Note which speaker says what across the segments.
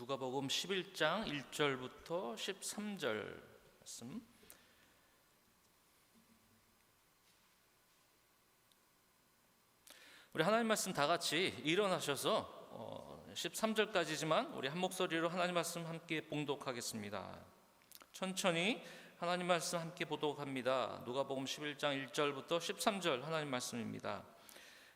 Speaker 1: 누가복음 11장 1절부터 13절 말씀. 우리 하나님 말씀 다 같이 일어나셔서 13절까지지만 우리 한 목소리로 하나님 말씀 함께 봉독하겠습니다. 천천히 하나님 말씀 함께 봉독합니다. 누가복음 11장 1절부터 13절 하나님 말씀입니다.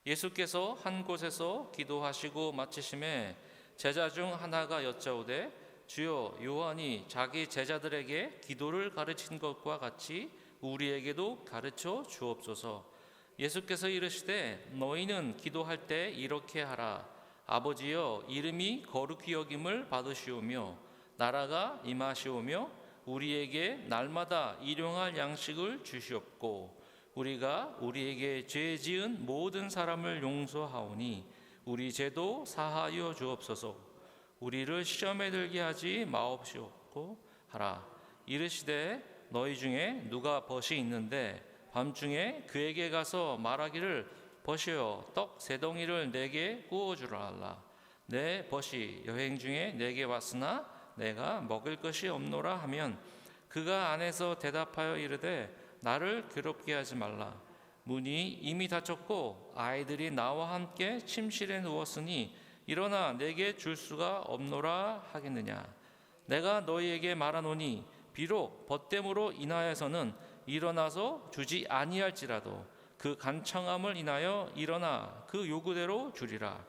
Speaker 1: 예수께서 한 곳에서 기도하시고 마치심에 제자 중 하나가 여짜오되 주여, 요한이 자기 제자들에게 기도를 가르친 것과 같이 우리에게도 가르쳐 주옵소서. 예수께서 이르시되 너희는 기도할 때 이렇게 하라. 아버지여, 이름이 거룩히 여김을 받으시오며 나라가 임하시오며 우리에게 날마다 일용할 양식을 주시옵고 우리가 우리에게 죄 지은 모든 사람을 용서하오니 우리 죄도 사하여 주옵소서. 우리를 시험에 들게 하지 마옵시옵고 하라. 이르시되 너희 중에 누가 벗이 있는데 밤중에 그에게 가서 말하기를 벗이여 떡 세 덩이를 내게 구워주라 하라. 내 벗이 여행 중에 내게 왔으나 내가 먹을 것이 없노라 하면 그가 안에서 대답하여 이르되 나를 괴롭게 하지 말라. 문이 이미 닫혔고 아이들이 나와 함께 침실에 누웠으니 일어나 내게 줄 수가 없노라 하겠느냐. 내가 너희에게 말하노니 비록 벗됨으로 인하여서는 일어나서 주지 아니할지라도 그 간청함을 인하여 일어나 그 요구대로 주리라.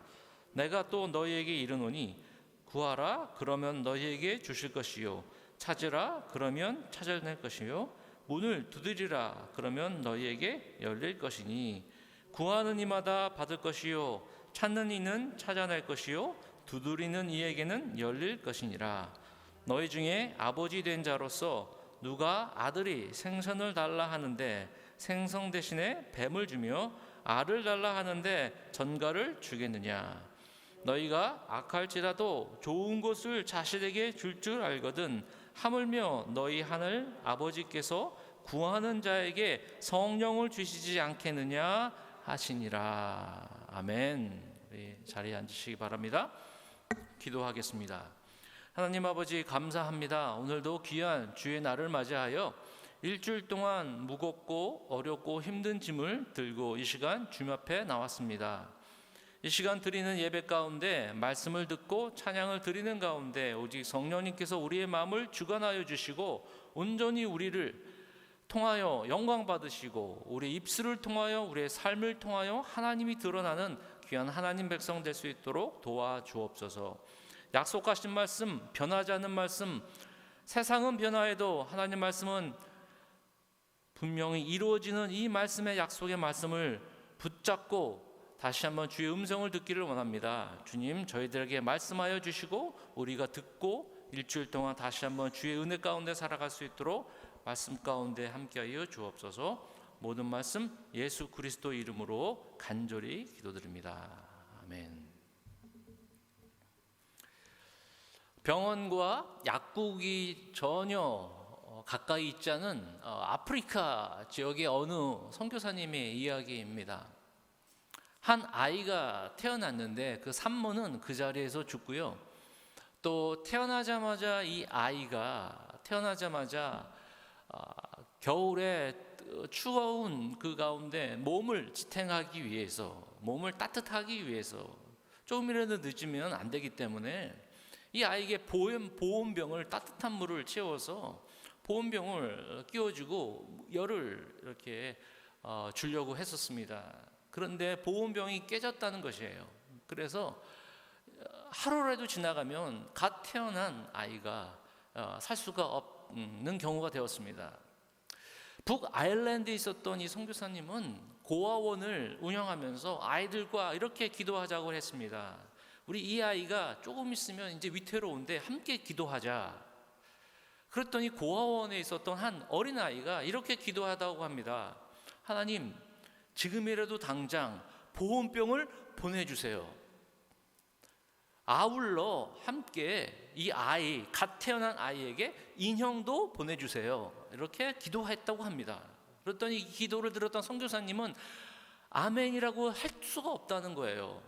Speaker 1: 내가 또 너희에게 이르노니 구하라 그러면 너희에게 주실 것이요 찾으라 그러면 찾아낼 것이요 문을 두드리라 그러면 너희에게 열릴 것이니 구하는 이마다 받을 것이요 찾는 이는 찾아낼 것이요 두드리는 이에게는 열릴 것이니라. 너희 중에 아버지 된 자로서 누가 아들이 생선을 달라 하는데 생선 대신에 뱀을 주며 알을 달라 하는데 전갈을 주겠느냐. 너희가 악할지라도 좋은 것을 자식에게 줄 줄 알거든 하물며 너희 하늘 아버지께서 구하는 자에게 성령을 주시지 않겠느냐 하시니라. 아멘. 우리 자리에 앉으시기 바랍니다. 기도하겠습니다. 하나님 아버지, 감사합니다. 오늘도 귀한 주의 날을 맞이하여 일주일 동안 무겁고 어렵고 힘든 짐을 들고 이 시간 주님 앞에 나왔습니다. 이 시간 드리는 예배 가운데 말씀을 듣고 찬양을 드리는 가운데 오직 성령님께서 우리의 마음을 주관하여 주시고 온전히 우리를 통하여 영광 받으시고 우리 입술을 통하여 우리의 삶을 통하여 하나님이 드러나는 귀한 하나님 백성 될 수 있도록 도와주옵소서. 약속하신 말씀, 변하지 않는 말씀, 세상은 변화해도 하나님 말씀은 분명히 이루어지는 이 말씀의 약속의 말씀을 붙잡고 다시 한번 주의 음성을 듣기를 원합니다. 주님, 저희들에게 말씀하여 주시고 우리가 듣고 일주일 동안 다시 한번 주의 은혜 가운데 살아갈 수 있도록 말씀 가운데 함께하여 주옵소서. 모든 말씀 예수 그리스도 이름으로 간절히 기도드립니다. 아멘. 병원과 약국이 전혀 가까이 있지 않은 아프리카 지역의 어느 선교사님의 이야기입니다. 한 아이가 태어났는데 그 산모는 그 자리에서 죽고요. 또 태어나자마자 이 아이가 겨울에 추워운 그 가운데 몸을 지탱하기 위해서, 몸을 따뜻하기 위해서 조금이라도 늦으면 안 되기 때문에 이 아이에게 보온병을 따뜻한 물을 채워서 보온병을 끼워주고 열을 이렇게 주려고 했었습니다. 그런데 보온병이 깨졌다는 것이에요. 그래서 하루라도 지나가면 갓 태어난 아이가 살 수가 없는 경우가 되었습니다. 북아일랜드에 있었던 이 선교사님은 고아원을 운영하면서 아이들과 이렇게 기도하자고 했습니다. 우리 이 아이가 조금 있으면 이제 위태로운데 함께 기도하자. 그랬더니 고아원에 있었던 한 어린아이가 이렇게 기도하다고 합니다. 하나님, 지금이라도 당장 보온병을 보내주세요. 아울러 함께 이 아이, 갓 태어난 아이에게 인형도 보내주세요. 이렇게 기도했다고 합니다. 그랬더니 이 기도를 들었던 선교사님은 아멘이라고 할 수가 없다는 거예요.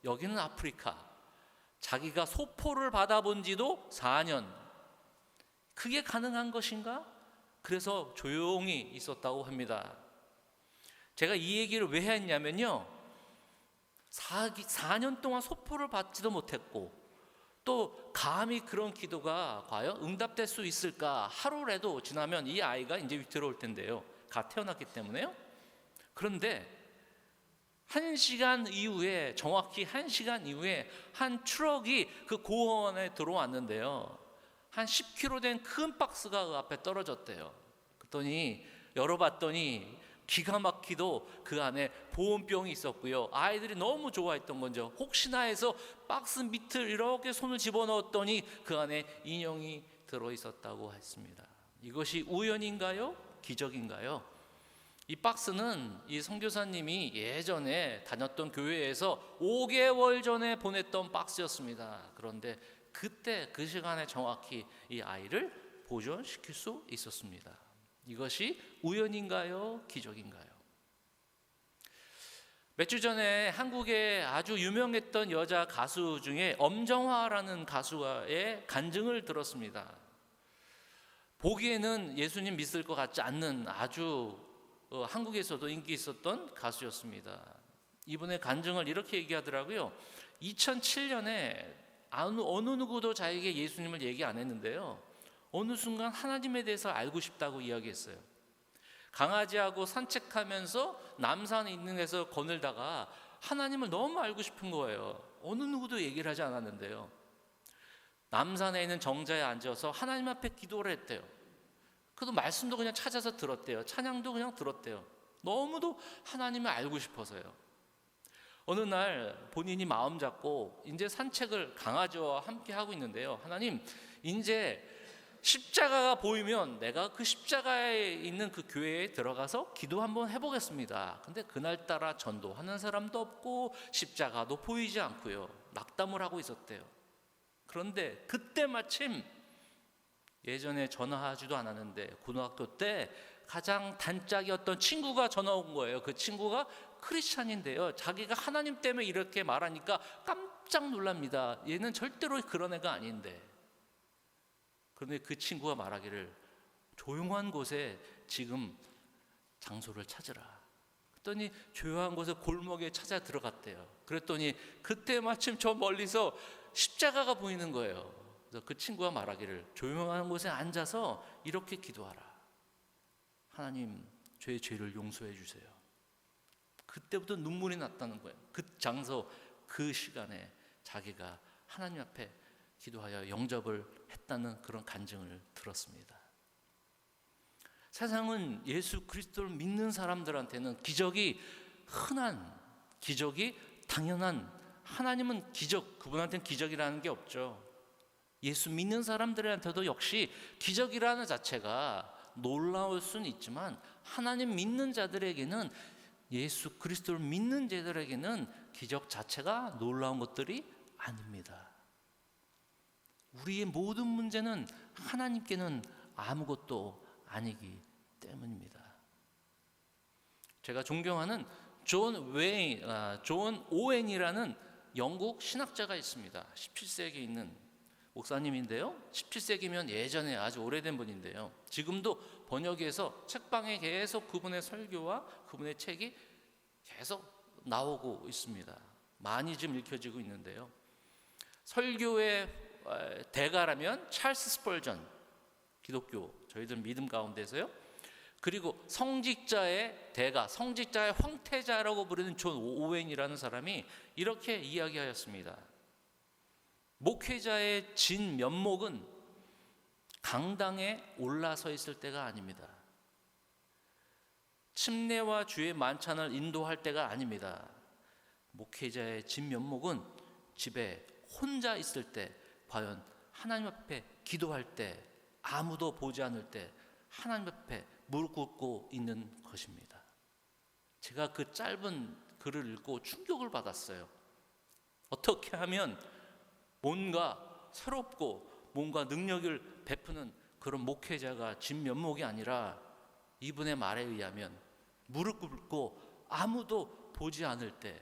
Speaker 1: 여기는 아프리카, 자기가 소포를 받아본 지도 4년. 그게 가능한 것인가? 그래서 조용히 있었다고 합니다. 제가 이 얘기를 왜 했냐면요, 4년 동안 소포를 받지도 못했고, 또 감히 그런 기도가 과연 응답될 수 있을까? 하루라도 지나면 이 아이가 이제 위태로울 텐데요, 갓 태어났기 때문에요. 그런데 1시간 이후에, 정확히 1시간 이후에 한 트럭이 그 고원에 들어왔는데요, 한 10kg 된 큰 박스가 그 앞에 떨어졌대요. 그랬더니 열어봤더니 기가 막히도 그 안에 보온병이 있었고요, 아이들이 너무 좋아했던 건죠, 혹시나 해서 박스 밑을 이렇게 손을 집어넣었더니 그 안에 인형이 들어있었다고 했습니다. 이것이 우연인가요? 기적인가요? 이 박스는 이 선교사님이 예전에 다녔던 교회에서 5개월 전에 보냈던 박스였습니다. 그런데 그때 그 시간에 정확히 이 아이를 보존시킬 수 있었습니다. 이것이 우연인가요? 기적인가요? 몇 주 전에 한국에 아주 유명했던 여자 가수 중에 엄정화라는 가수의 간증을 들었습니다. 보기에는 예수님 믿을 것 같지 않는 아주 한국에서도 인기 있었던 가수였습니다. 이분의 간증을 이렇게 얘기하더라고요. 2007년에 어느 누구도 자기에게 예수님을 얘기 안 했는데요, 어느 순간 하나님에 대해서 알고 싶다고 이야기했어요. 강아지하고 산책하면서 남산에 있는 데서 거닐다가 하나님을 너무 알고 싶은 거예요. 어느 누구도 얘기를 하지 않았는데요, 남산에 있는 정자에 앉아서 하나님 앞에 기도를 했대요. 그래도 말씀도 그냥 찾아서 들었대요. 찬양도 그냥 들었대요. 너무도 하나님을 알고 싶어서요. 어느 날 본인이 마음 잡고 이제 산책을 강아지와 함께 하고 있는데요, 하나님, 이제 십자가가 보이면 내가 그 십자가에 있는 그 교회에 들어가서 기도 한번 해보겠습니다. 근데 그날따라 전도하는 사람도 없고 십자가도 보이지 않고요, 낙담을 하고 있었대요. 그런데 그때 마침 예전에 전화하지도 않았는데 고등학교 때 가장 단짝이었던 친구가 전화 온 거예요. 그 친구가 크리스찬인데요, 자기가 하나님 때문에 이렇게 말하니까 깜짝 놀랍니다. 얘는 절대로 그런 애가 아닌데. 그런데 그 친구가 말하기를 조용한 곳에 지금 장소를 찾으라. 그랬더니 조용한 곳에 골목에 찾아 들어갔대요. 그랬더니 그때 마침 저 멀리서 십자가가 보이는 거예요. 그래서 그 친구가 말하기를 조용한 곳에 앉아서 이렇게 기도하라. 하나님, 저의 죄를 용서해 주세요. 그때부터 눈물이 났다는 거예요. 그 장소, 그 시간에 자기가 하나님 앞에 기도하여 영접을 했다는 그런 간증을 들었습니다. 세상은 예수 그리스도를 믿는 사람들한테는 기적이 흔한, 기적이 당연한, 하나님은 기적, 그분한테는 기적이라는 게 없죠. 예수 믿는 사람들한테도 역시 기적이라는 자체가 놀라울 수는 있지만, 하나님 믿는 자들에게는, 예수 그리스도를 믿는 자들에게는 기적 자체가 놀라운 것들이 아닙니다. 우리의 모든 문제는 하나님께는 아무것도 아니기 때문입니다. 제가 존경하는 존 오웬이라는 영국 신학자가 있습니다. 17세기에 있는 목사님인데요, 17세기면 예전에 아주 오래된 분인데요, 지금도 번역해서 책방에 계속 그분의 설교와 그분의 책이 계속 나오고 있습니다. 많이 지금 읽혀지고 있는데요, 설교의 대가라면 찰스 스펄전, 기독교 저희들 믿음 가운데서요, 그리고 성직자의 대가, 성직자의 황태자라고 부르는 존 오웬이라는 사람이 이렇게 이야기하였습니다. 목회자의 진 면목은 강당에 올라서 있을 때가 아닙니다. 침례와 주의 만찬을 인도할 때가 아닙니다. 목회자의 진 면목은 집에 혼자 있을 때, 과연 하나님 앞에 기도할 때, 아무도 보지 않을 때 하나님 앞에 무릎 꿇고 있는 것입니다. 제가 그 짧은 글을 읽고 충격을 받았어요. 어떻게 하면 뭔가 새롭고 뭔가 능력을 베푸는 그런 목회자가 진면목이 아니라, 이분의 말에 의하면 무릎 꿇고 아무도 보지 않을 때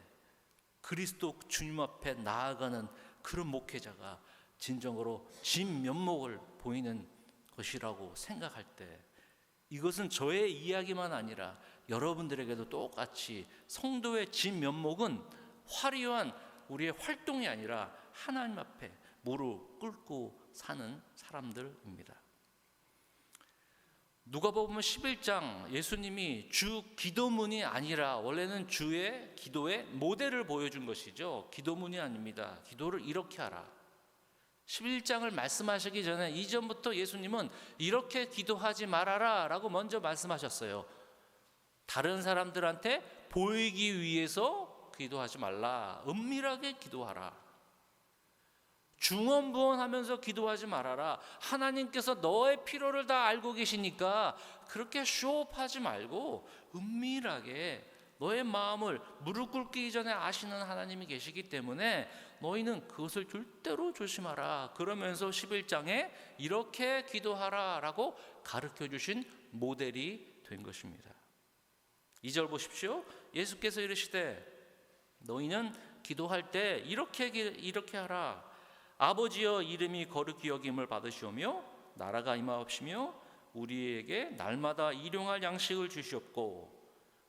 Speaker 1: 그리스도 주님 앞에 나아가는 그런 목회자가 진정으로 진면목을 보이는 것이라고 생각할 때, 이것은 저의 이야기만 아니라 여러분들에게도 똑같이 성도의 진면목은 화려한 우리의 활동이 아니라 하나님 앞에 무릎 꿇고 사는 사람들입니다. 누가복음 11장, 예수님이 주 기도문이 아니라 원래는 주의 기도의 모델을 보여준 것이죠. 기도문이 아닙니다. 기도를 이렇게 하라. 11장을 말씀하시기 전에 이전부터 예수님은 이렇게 기도하지 말아라 라고 먼저 말씀하셨어요. 다른 사람들한테 보이기 위해서 기도하지 말라. 은밀하게 기도하라. 중언부언하면서 기도하지 말아라. 하나님께서 너의 필요를 다 알고 계시니까 그렇게 쇼업하지 말고 은밀하게 너의 마음을 무릎 꿇기 전에 아시는 하나님이 계시기 때문에 너희는 그것을 절대로 조심하라. 그러면서 11장에 이렇게 기도하라 라고 가르쳐 주신 모델이 된 것입니다. 2절 보십시오. 예수께서 이르시되 너희는 기도할 때 이렇게 하라. 아버지여, 이름이 거룩히 여김을 받으시오며 나라가 임하옵시며 우리에게 날마다 일용할 양식을 주시옵고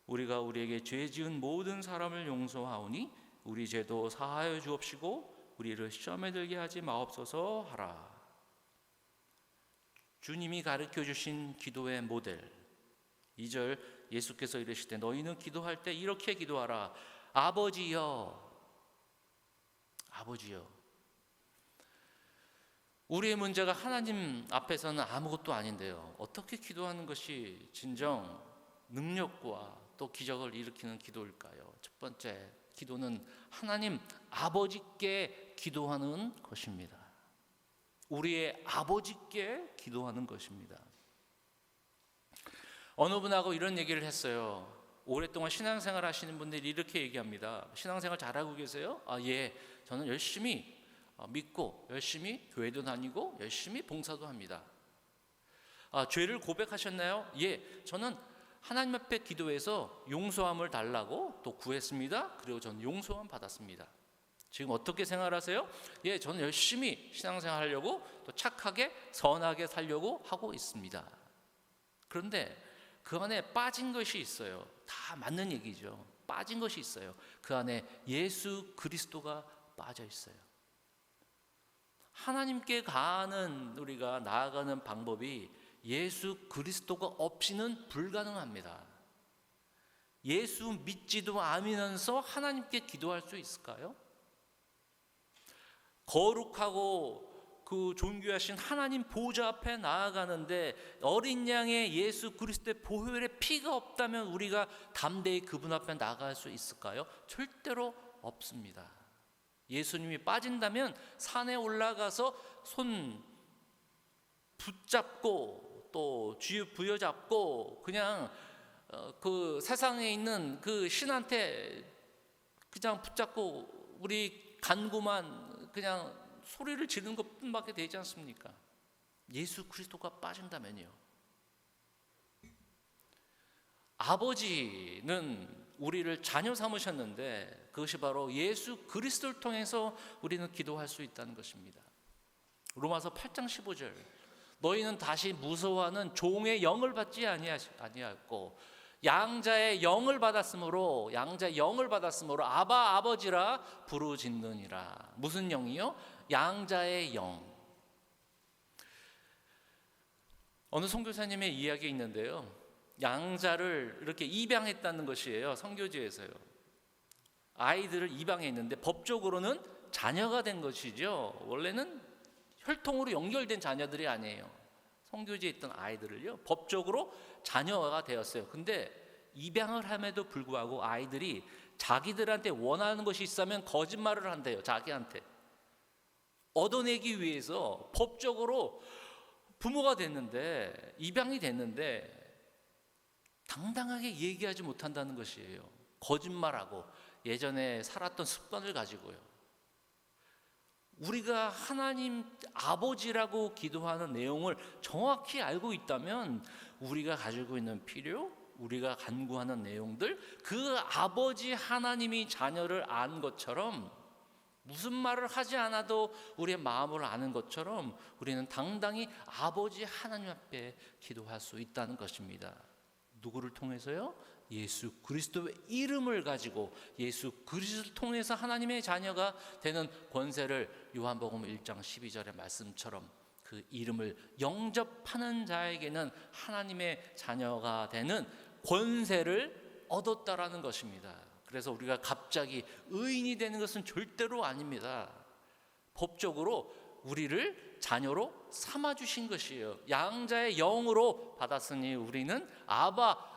Speaker 1: 우리가 우리에게 죄 지은 모든 사람을 용서하오니 우리 죄도 사하여 주옵시고 우리를 시험에 들게 하지 마옵소서 하라. 주님이 가르쳐 주신 기도의 모델. 2절 예수께서 이르시되 너희는 기도할 때 이렇게 기도하라. 아버지여. 아버지여. 우리의 문제가 하나님 앞에서는 아무것도 아닌데요, 어떻게 기도하는 것이 진정 능력과 또 기적을 일으키는 기도일까요? 첫 번째, 기도는 하나님 아버지께 기도하는 것입니다. 우리의 아버지께 기도하는 것입니다. 어느 분하고 이런 얘기를 했어요. 오랫동안 신앙생활 하시는 분들이 이렇게 얘기합니다. 신앙생활 잘하고 계세요? 예, 저는 열심히 믿고 열심히 교회도 다니고 열심히 봉사도 합니다. 죄를 고백하셨나요? 예, 저는 하나님 앞에 기도해서 용서함을 달라고 또 구했습니다. 그리고 저는 용서함 받았습니다. 지금 어떻게 생활하세요? 예, 저는 열심히 신앙생활 하려고 또 착하게 선하게 살려고 하고 있습니다. 그런데 그 안에 빠진 것이 있어요. 다 맞는 얘기죠. 빠진 것이 있어요. 그 안에 예수 그리스도가 빠져 있어요. 하나님께 우리가 나아가는 방법이 예수 그리스도가 없이는 불가능합니다. 예수 믿지도 않으면서 하나님께 기도할 수 있을까요? 거룩하고 그 존귀하신 하나님 보좌 앞에 나아가는데 어린 양의 예수 그리스도의 보혈의 피가 없다면 우리가 담대히 그분 앞에 나아갈 수 있을까요? 절대로 없습니다. 예수님이 빠진다면 산에 올라가서 손 붙잡고 또 쥐 부여잡고 그냥 그 세상에 있는 그 신한테 그냥 붙잡고 우리 간구만 그냥 소리를 지르는 것뿐밖에 되지 않습니까? 예수 그리스도가 빠진다면요. 아버지는 우리를 자녀 삼으셨는데 그것이 바로 예수 그리스도를 통해서 우리는 기도할 수 있다는 것입니다. 로마서 8장 15절 너희는 다시 무서워하는 종의 영을 받지 아니하였고 양자의 영을 받았으므로 아바 아버지라 부르짖느니라. 무슨 영이요? 양자의 영. 어느 선교사님의 이야기 있는데요, 양자를 이렇게 입양했다는 것이에요. 선교지에서요. 아이들을 입양했는데 법적으로는 자녀가 된 것이죠. 원래는 혈통으로 연결된 자녀들이 아니에요. 선교지에 있던 아이들을요, 법적으로 자녀가 되었어요. 근데 입양을 함에도 불구하고 아이들이 자기들한테 원하는 것이 있으면 거짓말을 한대요. 자기한테 얻어내기 위해서 법적으로 부모가 됐는데, 입양이 됐는데 당당하게 얘기하지 못한다는 것이에요. 거짓말하고 예전에 살았던 습관을 가지고요. 우리가 하나님 아버지라고 기도하는 내용을 정확히 알고 있다면 우리가 가지고 있는 필요, 우리가 간구하는 내용들, 그 아버지 하나님이 자녀를 안 것처럼 무슨 말을 하지 않아도 우리의 마음을 아는 것처럼 우리는 당당히 아버지 하나님 앞에 기도할 수 있다는 것입니다. 누구를 통해서요? 예수 그리스도의 이름을 가지고 예수 그리스도를 통해서 하나님의 자녀가 되는 권세를 요한복음 1장 12절의 말씀처럼 그 이름을 영접하는 자에게는 하나님의 자녀가 되는 권세를 얻었다라는 것입니다. 그래서 우리가 갑자기 의인이 되는 것은 절대로 아닙니다. 법적으로 우리를 자녀로 삼아주신 것이에요. 양자의 영으로 받았으니 우리는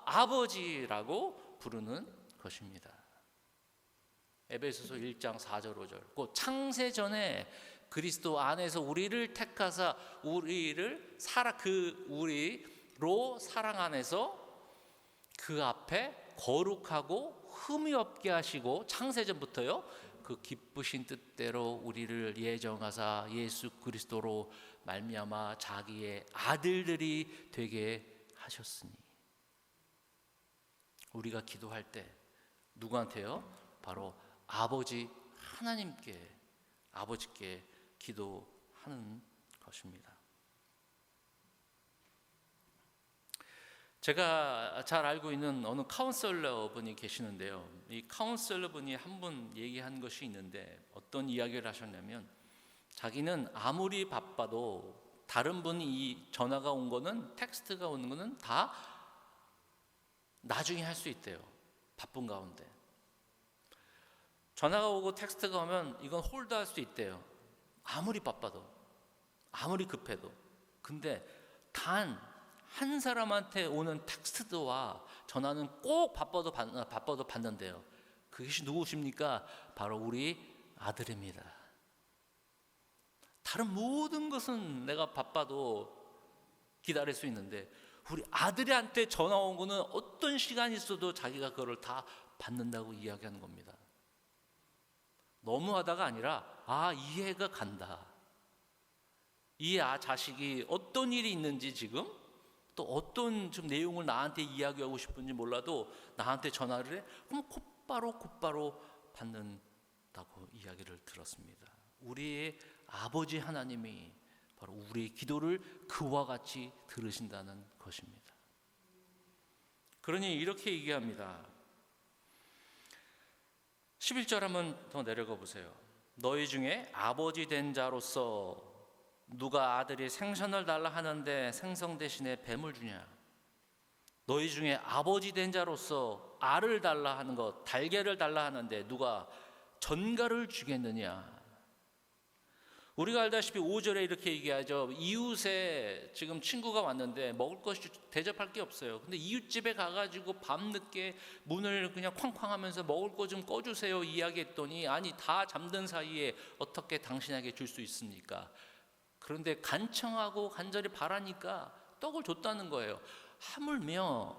Speaker 1: 아버지라고 부르는 것입니다. 에베소서 1장 4절 5절 곧 창세 전에 그리스도 안에서 우리를 택하사 우리로 사랑 안에서 그 앞에 거룩하고 흠이 없게 하시고 창세전부터요 그 기쁘신 뜻대로 우리를 예정하사 예수 그리스도로 말미암아 자기의 아들들이 되게 하셨으니. 우리가 기도할 때 누구한테요? 바로 아버지께 기도하는 것입니다. 제가 잘 알고 있는 어느 카운셀러 분이 계시는데요. 이 카운셀러 분이 한 분 얘기한 것이 있는데 어떤 이야기를 하셨냐면 자기는 아무리 바빠도 다른 분이 이 전화가 온 거는 텍스트가 오는 거는 다 나중에 할 수 있대요. 바쁜 가운데. 전화가 오고 텍스트가 오면 이건 홀드할 수 있대요. 아무리 바빠도 아무리 급해도. 근데 단 한 사람한테 오는 텍스트와 전화는 꼭 바빠도 받는데요. 그것이 누구십니까? 바로 우리 아들입니다. 다른 모든 것은 내가 바빠도 기다릴 수 있는데 우리 아들한테 전화 온 거는 어떤 시간이 있어도 자기가 그걸 다 받는다고 이야기하는 겁니다. 너무하다가 아니라 이해가 간다. 이 자식이 어떤 일이 있는지 지금 또 어떤 좀 내용을 나한테 이야기하고 싶은지 몰라도 나한테 전화를 해. 그럼 곧바로 받는다고 이야기를 들었습니다. 우리의 아버지 하나님이 바로 우리의 기도를 그와 같이 들으신다는 것입니다. 그러니 이렇게 얘기합니다. 11절 한번 더 내려가 보세요. 너희 중에 아버지 된 자로서 누가 아들이 생선을 달라 하는데 생선 대신에 뱀을 주냐? 너희 중에 아버지 된 자로서 알을 달라 하는 것, 달걀을 달라 하는데 누가 전갈을 주겠느냐? 우리가 알다시피 5절에 이렇게 얘기하죠. 이웃에 지금 친구가 왔는데 먹을 것이 대접할 게 없어요. 근데 이웃집에 가가지고 밤늦게 문을 그냥 쾅쾅 하면서 먹을 거 좀 꺼주세요 이야기했더니 아니 다 잠든 사이에 어떻게 당신에게 줄 수 있습니까? 그런데 간청하고 간절히 바라니까 떡을 줬다는 거예요. 하물며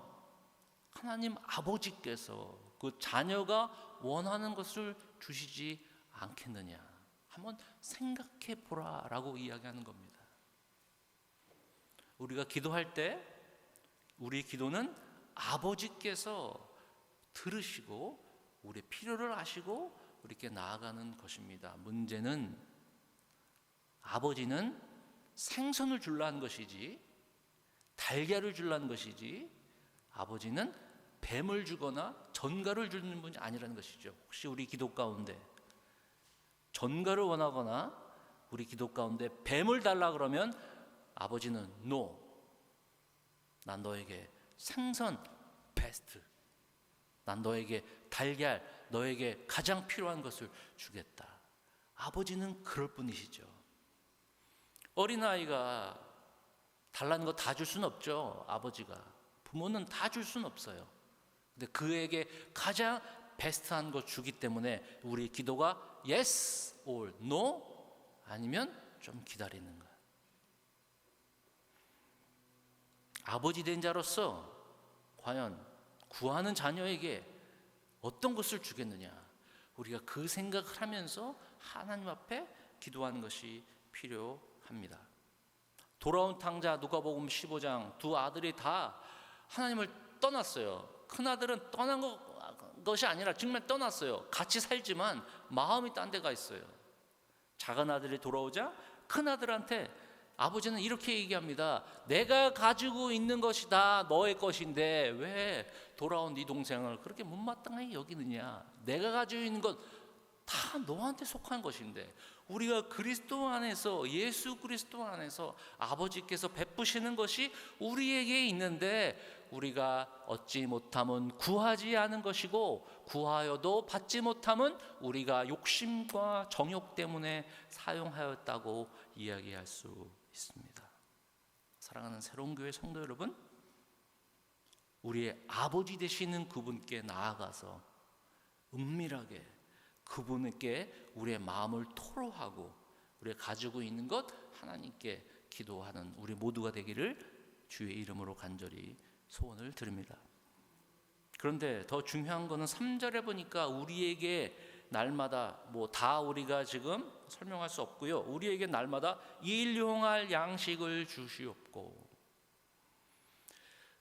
Speaker 1: 하나님 아버지께서 그 자녀가 원하는 것을 주시지 않겠느냐. 한번 생각해 보라라고 이야기하는 겁니다. 우리가 기도할 때 우리 기도는 아버지께서 들으시고 우리의 필요를 아시고 우리께 나아가는 것입니다. 문제는 아버지는 생선을 주려는 것이지 달걀을 주려는 것이지 아버지는 뱀을 주거나 전갈을 주는 분이 아니라는 것이죠. 혹시 우리 기도 가운데 전갈을 원하거나 우리 기도 가운데 뱀을 달라 그러면 아버지는 no. 난 너에게 생선 베스트. 난 너에게 달걀, 너에게 가장 필요한 것을 주겠다. 아버지는 그럴 뿐이시죠. 어린아이가 달라는 거 다 줄 수는 없죠. 아버지가. 부모는 다 줄 수는 없어요. 근데 그에게 가장 베스트한 거 주기 때문에 우리 기도가 yes or no 아니면 좀 기다리는 거야. 아버지 된 자로서 과연 구하는 자녀에게 어떤 것을 주겠느냐. 우리가 그 생각을 하면서 하나님 앞에 기도하는 것이 필요합니다. 돌아온 탕자 누가복음 15장 두 아들이 다 하나님을 떠났어요. 큰아들은 떠난 것이 아니라 정말 떠났어요. 같이 살지만 마음이 딴 데가 있어요. 작은 아들이 돌아오자 큰 아들한테 아버지는 이렇게 얘기합니다. 내가 가지고 있는 것이 다 너의 것인데 왜 돌아온 네 동생을 그렇게 못마땅하게 여기느냐. 내가 가지고 있는 것 다 너한테 속한 것인데, 우리가 그리스도 안에서, 예수 그리스도 안에서 아버지께서 베푸시는 것이 우리에게 있는데 우리가 얻지 못함은 구하지 않은 것이고 구하여도 받지 못함은 우리가 욕심과 정욕 때문에 사용하였다고 이야기할 수 있습니다. 사랑하는 새로운 교회 성도 여러분, 우리의 아버지 되시는 그분께 나아가서 은밀하게 그분께 우리의 마음을 토로하고 우리가 가지고 있는 것 하나님께 기도하는 우리 모두가 되기를 주의 이름으로 간절히 소원을 드립니다. 그런데 더 중요한 것은 3절에 보니까 우리에게 날마다 다 우리가 지금 설명할 수 없고요. 우리에게 날마다 일용할 양식을 주시옵고.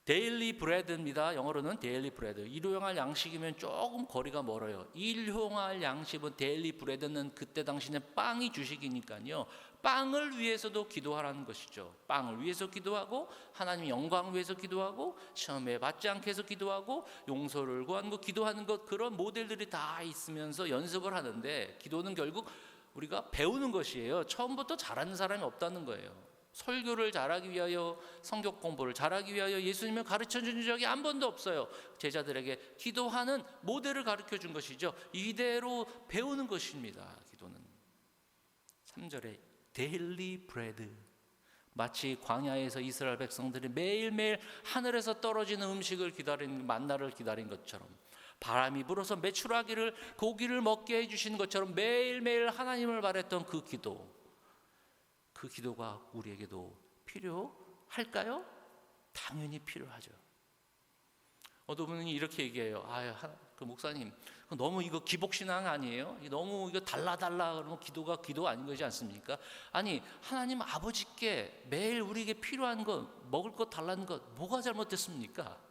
Speaker 1: 데일리 브레드입니다. 영어로는 데일리 브레드. 일용할 양식이면 조금 거리가 멀어요. 일용할 양식은 데일리 브레드는 그때 당시는 빵이 주식이니까요. 빵을 위해서도 기도하라는 것이죠. 빵을 위해서 기도하고 하나님 영광을 위해서 기도하고 시험에 받지 않게 해서 기도하고 용서를 구하는 것, 기도하는 것, 그런 모델들이 다 있으면서 연습을 하는데, 기도는 결국 우리가 배우는 것이에요. 처음부터 잘하는 사람이 없다는 거예요. 설교를 잘하기 위하여, 성경 공부를 잘하기 위하여 예수님을 가르쳐준 적이 한 번도 없어요. 제자들에게 기도하는 모델을 가르쳐준 것이죠. 이대로 배우는 것입니다. 기도는 3절에 데일리 브레드, 마치 광야에서 이스라엘 백성들이 매일매일 하늘에서 떨어지는 음식을 기다린, 만나를 기다린 것처럼, 바람이 불어서 메추라기를, 고기를 먹게 해주시는 것처럼 매일매일 하나님을 바랬던 그 기도, 그 기도가 우리에게도 필요할까요? 당연히 필요하죠. 어떤 분이 이렇게 얘기해요. 그 목사님, 너무 이거 기복신앙 아니에요? 너무 이거 달라 그러면 기도가 기도 아닌 것이 않습니까? 아니, 하나님 아버지께 매일 우리에게 필요한 것, 먹을 것 달라는 것, 뭐가 잘못됐습니까?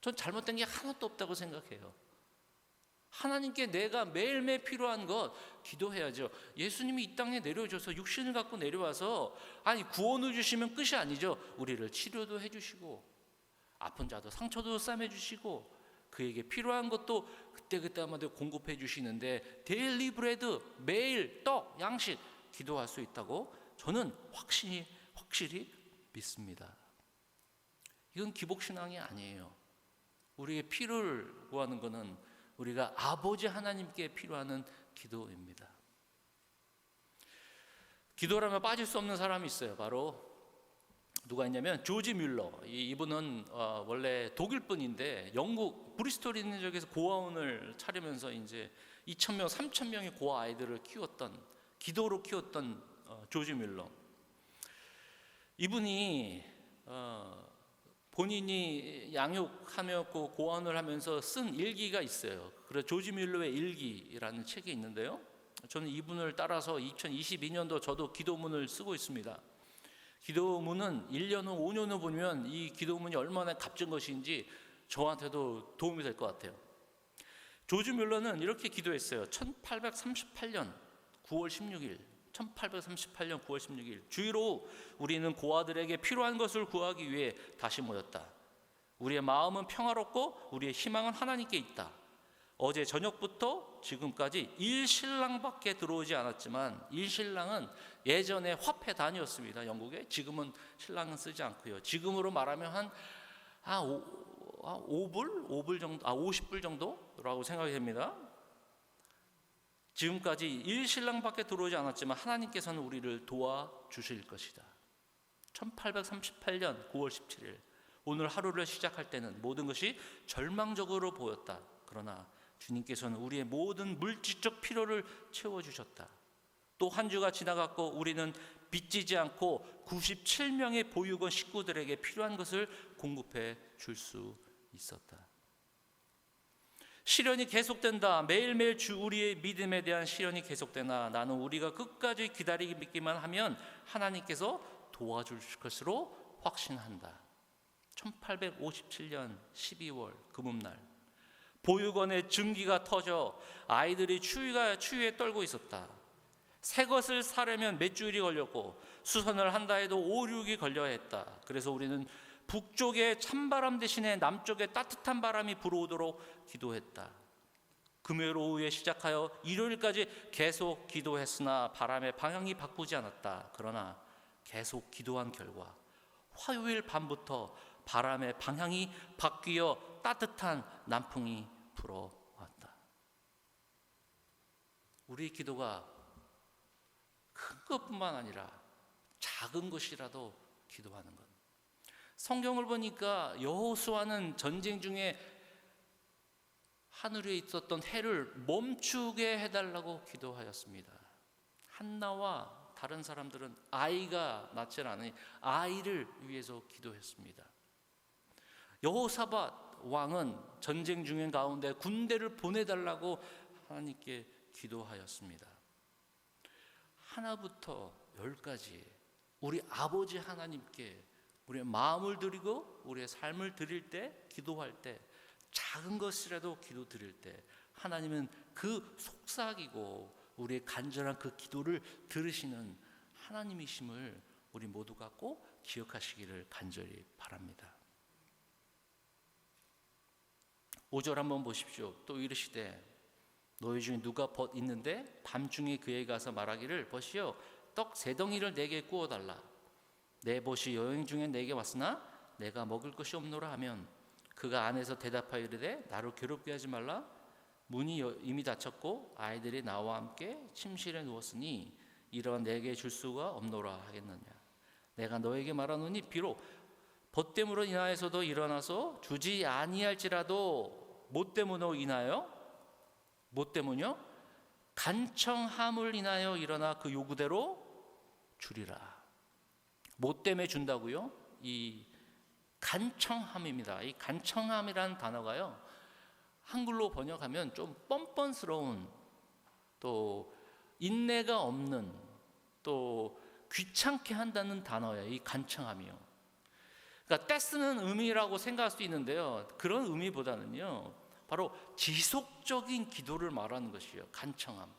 Speaker 1: 전 잘못된 게 하나도 없다고 생각해요. 하나님께 내가 매일매일 필요한 것 기도해야죠. 예수님이 이 땅에 내려오셔서 육신을 갖고 내려와서 구원을 주시면 끝이 아니죠. 우리를 치료도 해주시고 아픈 자도 상처도 싸매주시고 그에게 필요한 것도 그때그때마다 공급해 주시는데, 데일리 브레드, 매일 떡, 양식 기도할 수 있다고 저는 확실히 믿습니다. 이건 기복신앙이 아니에요. 우리의 필요를 구하는 것은 우리가 아버지 하나님께 필요한 기도입니다. 기도라면 빠질 수 없는 사람이 있어요. 바로 누가 있냐면 조지 뮬러. 이분은 원래 독일 분인데 영국 브리스톨 있는 지역에서 고아원을 차리면서 이제 2,000명, 3,000명의 고아 아이들을 키웠던, 기도로 키웠던 조지 뮬러. 이분이 본인이 양육하며 고아원을 하면서 쓴 일기가 있어요. 그래서 조지 뮬러의 일기라는 책이 있는데요. 저는 이분을 따라서 2022년도 저도 기도문을 쓰고 있습니다. 기도문은 1년 후, 5년 후 보면 이 기도문이 얼마나 값진 것인지 저한테도 도움이 될 것 같아요. 조지 뮬러는 이렇게 기도했어요. 1838년 9월 16일, 1838년 9월 16일 주일오후 우리는 고아들에게 필요한 것을 구하기 위해 다시 모였다. 우리의 마음은 평화롭고 우리의 희망은 하나님께 있다. 어제 저녁부터 지금까지 일신랑밖에 들어오지 않았지만, 일신랑은 예전에 화폐단이었습니다. 영국에. 지금은 신랑은 쓰지 않고요. 지금으로 말하면 한 5불 정도, 50불 정도라고 생각이 됩니다. 지금까지 일신랑밖에 들어오지 않았지만 하나님께서는 우리를 도와주실 것이다. 1838년 9월 17일 오늘 하루를 시작할 때는 모든 것이 절망적으로 보였다. 그러나 주님께서는 우리의 모든 물질적 필요를 채워주셨다. 또 한 주가 지나갔고 우리는 빚지지 않고 97명의 보육원 식구들에게 필요한 것을 공급해 줄 수 있었다. 시련이 계속된다. 매일매일 우리의 믿음에 대한 시련이 계속되나 나는 우리가 끝까지 기다리기만 하면 하나님께서 도와줄 것으로 확신한다. 1857년 12월 금음날 보육원의 증기가 터져 아이들이 추위에 떨고 있었다. 새 것을 사려면 몇 주일이 걸렸고 수선을 한다 해도 5, 6이 걸려야 했다. 그래서 우리는 북쪽의 찬바람 대신에 남쪽에 따뜻한 바람이 불어오도록 기도했다. 금요일 오후에 시작하여 일요일까지 계속 기도했으나 바람의 방향이 바꾸지 않았다. 그러나 계속 기도한 결과 화요일 밤부터 바람의 방향이 바뀌어 따뜻한 남풍이 불어왔다. 우리 기도가 큰 것뿐만 아니라 작은 것이라도 기도하는 것. 성경을 보니까 여호수아는 전쟁 중에 하늘에 있었던 해를 멈추게 해달라고 기도하였습니다. 한나와 다른 사람들은 아이가 낳지 않으니 아이를 위해서 기도했습니다. 여호사밧 왕은 전쟁 중인 가운데 군대를 보내달라고 하나님께 기도하였습니다. 하나부터 열까지 우리 아버지 하나님께 우리의 마음을 드리고 우리의 삶을 드릴 때, 기도할 때, 작은 것이라도 기도 드릴 때 하나님은 그 속삭이고 우리의 간절한 그 기도를 들으시는 하나님이심을 우리 모두가 꼭 기억하시기를 간절히 바랍니다. 5절 한번 보십시오. 또 이르시되 너희 중에 누가 벗 있는데 밤중에 그에게 가서 말하기를 벗이여 떡 3덩이를 내게 구워달라. 내 벗이 여행 중에 내게 왔으나 내가 먹을 것이 없노라 하면 그가 안에서 대답하여 이르되 나를 괴롭게 하지 말라. 문이 이미 닫혔고 아이들이 나와 함께 침실에 누웠으니 이러한 내게 줄 수가 없노라 하겠느냐. 내가 너에게 말하노니 비록 벗됨으로 인하여서도 일어나서 주지 아니할지라도 못 때문으로 인하여 못 때문이요? 간청함을 인하여 일어나 그 요구대로 주리라. 못 때문에 준다고요? 이 간청함입니다. 이 간청함이라는 단어가요, 한글로 번역하면 좀 뻔뻔스러운, 또 인내가 없는, 또 귀찮게 한다는 단어예요. 이 간청함이요. 그러니까 떼쓰는 의미라고 생각할 수 있는데요, 그런 의미보다는요 바로 지속적인 기도를 말하는 것이에요. 간청함.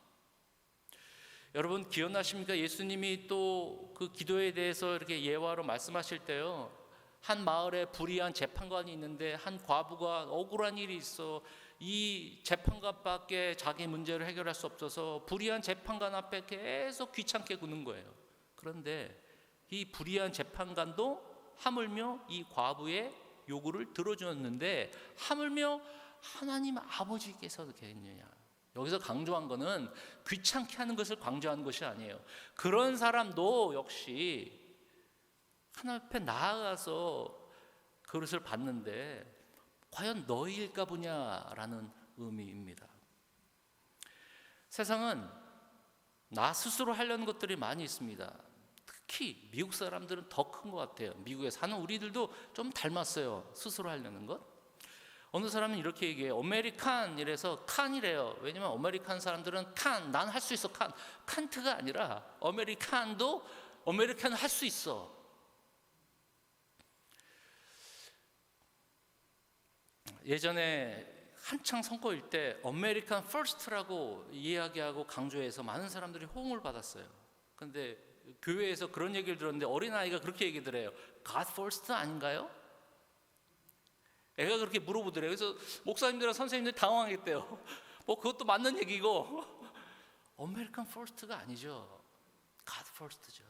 Speaker 1: 여러분 기억나십니까? 예수님이 또 그 기도에 대해서 이렇게 예화로 말씀하실 때요, 한 마을에 불의한 재판관이 있는데 한 과부가 억울한 일이 있어 이 재판관밖에 자기 문제를 해결할 수 없어서 불의한 재판관 앞에 계속 귀찮게 구는 거예요. 그런데 이 불의한 재판관도 하물며 이 과부의 요구를 들어주었는데 하물며 하나님 아버지께서 계셨느냐. 여기서 강조한 것은 귀찮게 하는 것을 강조하는 것이 아니에요. 그런 사람도 역시 하나님 앞에 나아가서 그릇을 받는데 과연 너희일까 보냐라는 의미입니다. 세상은 나 스스로 하려는 것들이 많이 있습니다. 특히 미국 사람들은 더 큰 것 같아요. 미국에 사는 우리들도 좀 닮았어요. 스스로 하려는 것. 어느 사람은 이렇게 얘기해요. 아메리칸 이래서 칸이래요. 왜냐면 아메리칸 사람들은 칸, 난 할 수 있어. 칸트가 아니라 아메리칸도 아메리칸 할 수 있어. 예전에 한창 선거일 때 아메리칸 퍼스트라고 이야기하고 강조해서 많은 사람들이 호응을 받았어요. 그런데 교회에서 그런 얘기를 들었는데 어린아이가 그렇게 얘기를 해요. God first 아닌가요? 애가 그렇게 물어보더래요. 그래서 목사님들이랑 선생님들이 당황했대요. 뭐 그것도 맞는 얘기고 아메리칸 퍼스트가 아니죠. God first죠.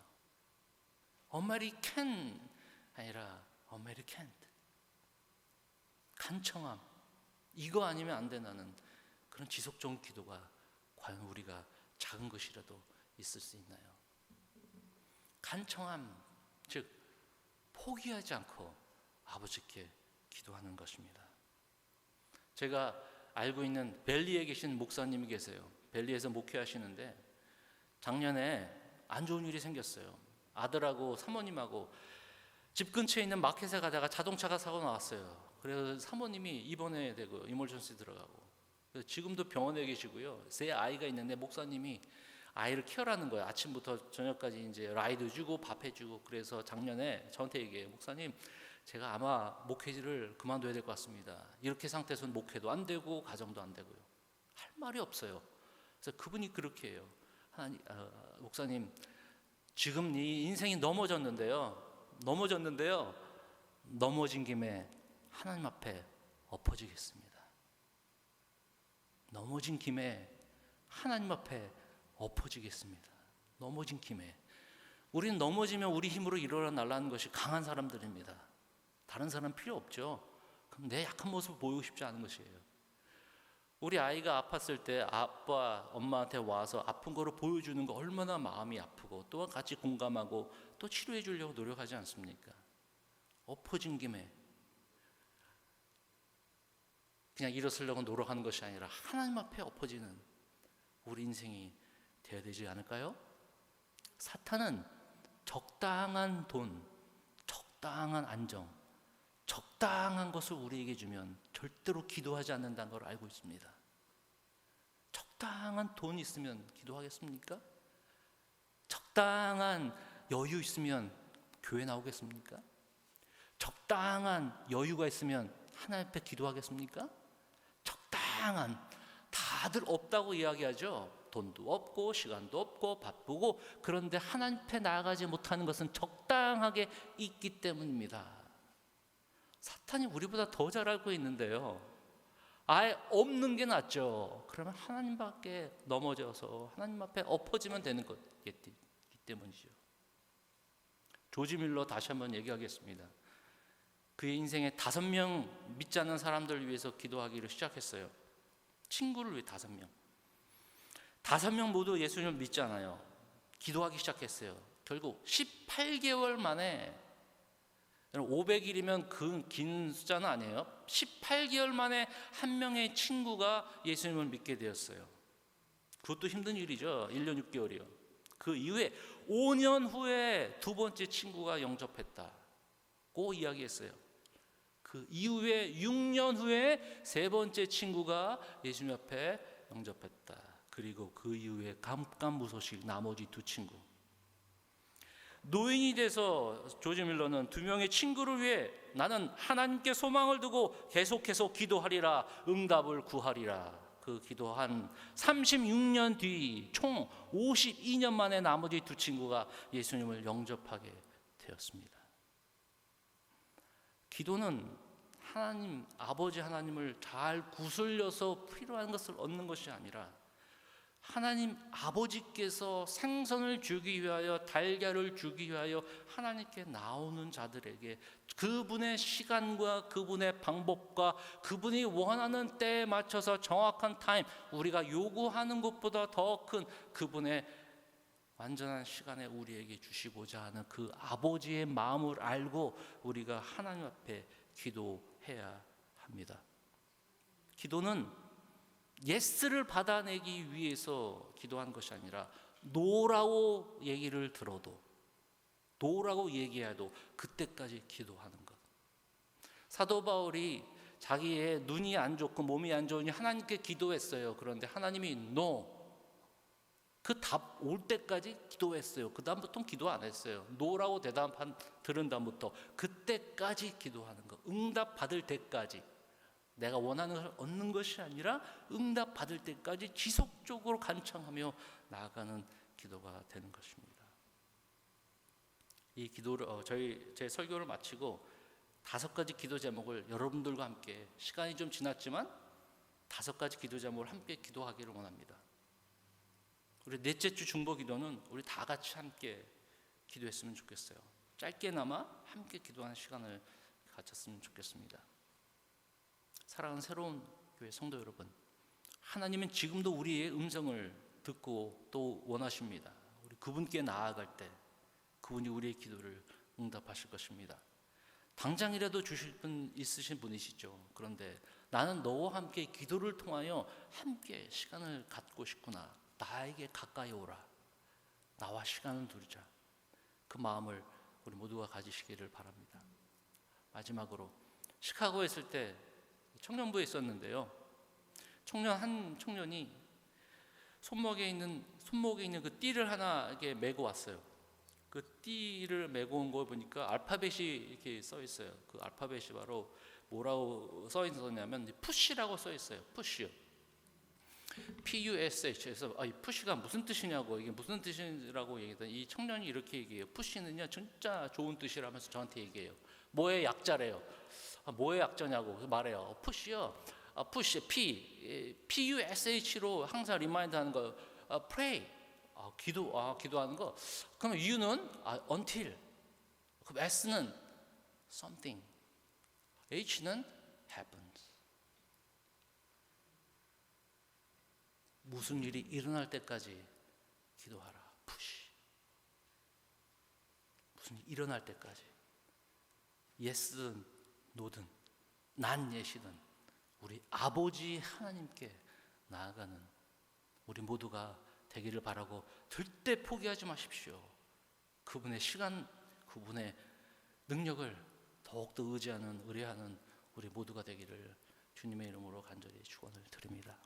Speaker 1: 아메리칸 아니라 아메리칸. 간청함. 이거 아니면 안 된다는 그런 지속적인 기도가 과연 우리가 작은 것이라도 있을 수 있나요? 간청함, 즉 포기하지 않고 아버지께 기도하는 것입니다. 제가 알고 있는 벨리에 계신 목사님이 계세요. 벨리에서 목회하시는데 작년에 안 좋은 일이 생겼어요. 아들하고 사모님하고 집 근처에 있는 마켓에 가다가 자동차가 사고 나왔어요. 그래서 사모님이 입원해야 되고 이멀전시 들어가고, 그래서 지금도 병원에 계시고요. 세 아이가 있는데 목사님이 아이를 케어하는 거예요. 아침부터 저녁까지 이제 라이드 주고 밥 해주고. 그래서 작년에 저한테 얘기해요. 목사님, 제가 아마 목회를 그만둬야 될 것 같습니다. 이렇게 상태에서는 목회도 안 되고 가정도 안 되고요. 할 말이 없어요. 그래서 그분이 그렇게 해요. 목사님, 지금 이 인생이 넘어졌는데요. 넘어진 김에 하나님 앞에 엎어지겠습니다. 넘어진 김에 하나님 앞에 엎어지겠습니다. 넘어진 김에. 우리는 넘어지면 우리 힘으로 일어나려는 것이 강한 사람들입니다. 다른 사람 필요 없죠. 그럼 내 약한 모습을 보이고 싶지 않은 것이에요. 우리 아이가 아팠을 때 아빠, 엄마한테 와서 아픈 거를 보여주는 거 얼마나 마음이 아프고 또 같이 공감하고 또 치료해 주려고 노력하지 않습니까? 엎어진 김에 그냥 일어서려고 노력하는 것이 아니라 하나님 앞에 엎어지는 우리 인생이 되어야 되지 않을까요? 사탄은 적당한 돈, 적당한 안정, 적당한 것을 우리에게 주면 절대로 기도하지 않는다는 걸 알고 있습니다. 적당한 돈 있으면 기도하겠습니까? 적당한 여유 있으면 교회 나오겠습니까? 적당한 여유가 있으면 하나님 앞에 기도하겠습니까? 적당한, 다들 없다고 이야기하죠. 돈도 없고 시간도 없고 바쁘고, 그런데 하나님 앞에 나아가지 못하는 것은 적당하게 있기 때문입니다. 사탄이 우리보다 더 잘 알고 있는데요, 아예 없는 게 낫죠. 그러면 하나님 밖에 넘어져서 하나님 앞에 엎어지면 되는 것이기 때문이죠. 조지 밀러 다시 한번 얘기하겠습니다. 그의 인생에 5명 믿지 않는 사람들을 위해서 기도하기를 시작했어요. 친구를 위해 5명. 5명 모두 예수님을 믿지 않아요. 기도하기 시작했어요. 결국 18개월 만에, 500일이면 그 긴 숫자는 아니에요. 18개월 만에 한 명의 친구가 예수님을 믿게 되었어요. 그것도 힘든 일이죠. 1년 6개월이요. 그 이후에 5년 후에 두 번째 친구가 영접했다고 이야기했어요. 그 이후에 6년 후에 세 번째 친구가 예수님 앞에 영접했다. 그리고 그 이후에 감감무소식 나머지 2 친구. 노인이 돼서 조지 밀러는 2명의 친구를 위해 나는 하나님께 소망을 두고 계속해서 기도하리라, 응답을 구하리라. 그 기도한 36년 뒤 총 52년 만에 나머지 2 친구가 예수님을 영접하게 되었습니다. 기도는 하나님, 아버지 하나님을 잘 구슬려서 필요한 것을 얻는 것이 아니라 하나님 아버지께서 생선을 주기 위하여, 달걀을 주기 위하여 하나님께 나오는 자들에게 그분의 시간과 그분의 방법과 그분이 원하는 때에 맞춰서 정확한 타임, 우리가 요구하는 것보다 더 큰 그분의 완전한 시간에 우리에게 주시고자 하는 그 아버지의 마음을 알고 우리가 하나님 앞에 기도해야 합니다. 기도는 예스를 받아내기 위해서 기도한 것이 아니라 노라고 얘기를 들어도, 노라고 얘기해도 그때까지 기도하는 것. 사도 바울이 자기의 눈이 안 좋고 몸이 안 좋으니 하나님께 기도했어요. 그런데 하나님이 노, 그 답 올 때까지 기도했어요. 그 다음부터는 기도 안 했어요. 노라고 대답 들은 다음부터 그때까지 기도하는 것. 응답 받을 때까지. 내가 원하는 것을 얻는 것이 아니라 응답 받을 때까지 지속적으로 간청하며 나아가는 기도가 되는 것입니다. 이 기도를 제 설교를 마치고 5가지 기도 제목을 여러분들과 함께, 시간이 좀 지났지만 5가지 기도 제목을 함께 기도하기를 원합니다. 우리 넷째 주 중보 기도는 우리 다 같이 함께 기도했으면 좋겠어요. 짧게나마 함께 기도하는 시간을 가졌으면 좋겠습니다. 사랑하는 새로운 교회 성도 여러분, 하나님은 지금도 우리의 음성을 듣고 또 원하십니다. 우리 그분께 나아갈 때 그분이 우리의 기도를 응답하실 것입니다. 당장이라도 주실 분 있으신 분이시죠. 그런데 나는 너와 함께 기도를 통하여 함께 시간을 갖고 싶구나, 나에게 가까이 오라, 나와 시간을 두자, 그 마음을 우리 모두가 가지시기를 바랍니다. 마지막으로 시카고에 있을 때 청년부에 있었는데요, 한 청년이 손목에 있는 그 띠를 하나 이렇게 메고 왔어요. 그 띠를 메고 온 거 보니까 알파벳이 이렇게 써 있어요. 그 알파벳이 바로 뭐라고 써 있었냐면 푸시라고 써 있어요. 푸시요. PUSH에서 이 푸시가 무슨 뜻이냐고, 이게 무슨 뜻이라고 얘기했더니 이 청년이 이렇게 얘기해요. 푸시는요 진짜 좋은 뜻이라면서 저한테 얘기해요. 뭐의 약자래요. 뭐의 약자냐고 말해요. 푸시요. 푸시 PUSH로 항상 리마인드 하는 거. pray 기도하는 거. 그럼 U는 until. 그럼 S는 something. H는 happens. 무슨 일이 일어날 때까지 기도하라. 푸시. 무슨 일이 일어날 때까지. 예스든 노든 난 예시든 우리 아버지 하나님께 나아가는 우리 모두가 되기를 바라고 절대 포기하지 마십시오. 그분의 시간, 그분의 능력을 더욱더 의지하는, 의뢰하는 우리 모두가 되기를 주님의 이름으로 간절히 축원을 드립니다.